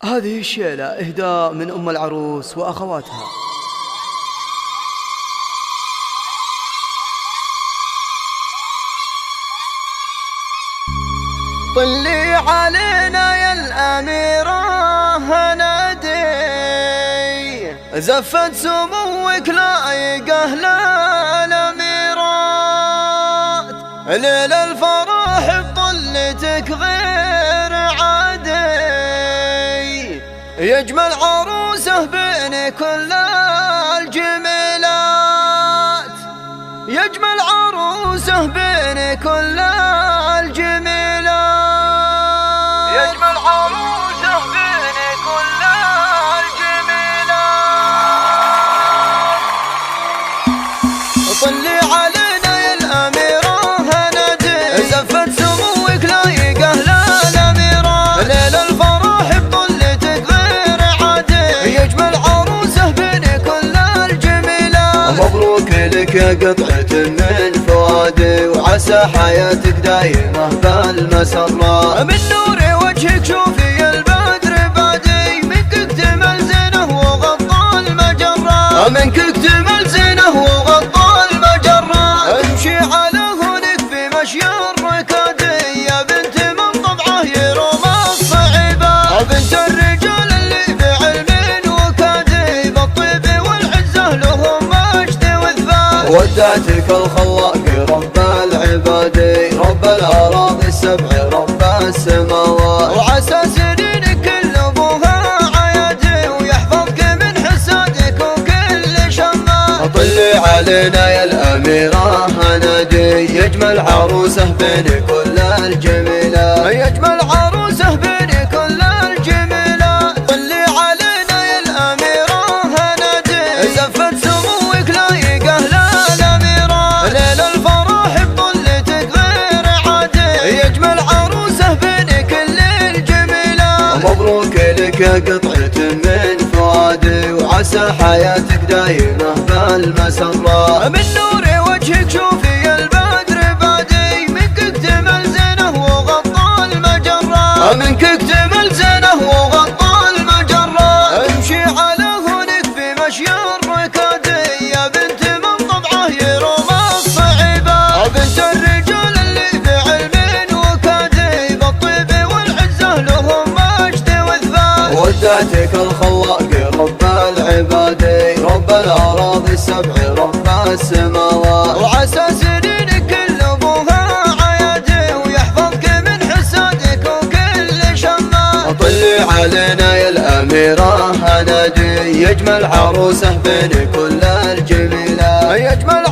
هذه الشيلة إهداء من أم العروس وأخواتها. طلي علينا يا الأميرة هنادي، زفت سموك لايقه للأميرات، ليل الفرح بطلتك غير عادي، يجمل عروسه بين كل الجميلات، يجمل عروسه بين كل الجميلات، يجمل عروسه بين كل الجميلات. طلي علينا يا الأميرة هنادي، زفت سموك لايقه للأميرة، ليل الفرح بطلتك غير عادي، يجمل عروسه بين كل الجميلات. مبروك لك يا قطعة من فؤادي، وعسى حياتك دايمة بالمسرات. من نور وجهك شوفي البدر بادي، منك اكتمل زينه وغطى المجرات، منك اكتمل زينه وغطى المجرات. امشي على هونك في مشي الركادي، يا بنت من طبعه يروم الصعيبات، بنت الرجال اللي بعلم وكادي، بالطيب والعزه لهم مجد وثبات. ودعتك الخلاق رب العباد، رب الأراضي السبع رب السماوات، وعسى سنينك كل ابوها عيادي، ويحفظك من حسادك وكل شمات. طلي علينا يا الأميرة هنادي، يجمل عروسه بين كل الجميلات، يجمل عروسه بين كل الجميلات. طلي علينا يا الأميرة هنادي، زفت سموك لايقه للأميرة، ليل الفرح بطلتك غير عادي، يجمل عروسه بين كل الجميلات. مبروك لك يا قطعة من فؤادي، وعسى حياتك دايمة بالمسرات. من نور وجهك شوفي البدر بادي، منك اكتمل زينه وغطى المجرات، منك اكتمل زينه وغطى المجرات. امشي على هونك في مشي الركادي، يا بنت من طبعه يروم الصعيبات، بنت الرجال اللي بعلم وكادي، بالطيب والعزه لهم مجد وثبات. ودعتك الخلاق رب العباد، رب الأراضي السبع رب السماوات، وعسى سنينك كل ابوها عيادي، ويحفظك من حسادك وكل شمات. طلي علينا يا الأميرة هنادي، يجمل عروسه بين كل الجميلات، يجمل